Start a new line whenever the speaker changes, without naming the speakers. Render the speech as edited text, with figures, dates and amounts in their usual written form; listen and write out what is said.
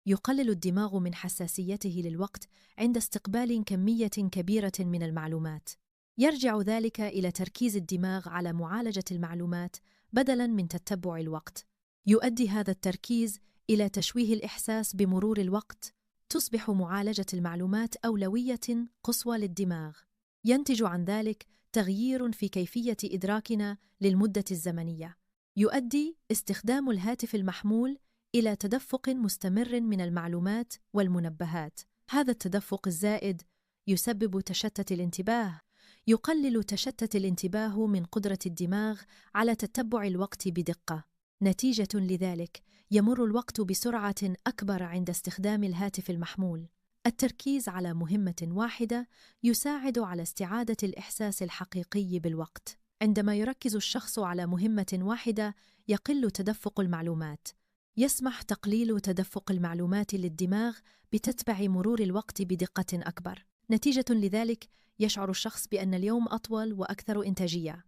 يقلل الدماغ من حساسيته للوقت عند استقبال كمية كبيرة من المعلومات. يرجع ذلك إلى تركيز الدماغ على معالجة المعلومات بدلاً من تتبع الوقت. يؤدي هذا التركيز إلى تشويه الإحساس بمرور الوقت. تصبح معالجة المعلومات أولوية قصوى للدماغ. ينتج عن ذلك تغيير في كيفية إدراكنا للمدة الزمنية. يؤدي استخدام الهاتف المحمول إلى تدفق مستمر من المعلومات والمنبهات. هذا التدفق الزائد يسبب تشتت الانتباه. يقلل تشتت الانتباه من قدرة الدماغ على تتبع الوقت بدقة. نتيجة لذلك يمر الوقت بسرعة أكبر عند استخدام الهاتف المحمول. التركيز على مهمة واحدة يساعد على استعادة الإحساس الحقيقي بالوقت. عندما يركز الشخص على مهمة واحدة يقل تدفق المعلومات. يسمح تقليل تدفق المعلومات للدماغ بتتبع مرور الوقت بدقة أكبر. نتيجة لذلك يشعر الشخص بأن اليوم أطول وأكثر إنتاجية.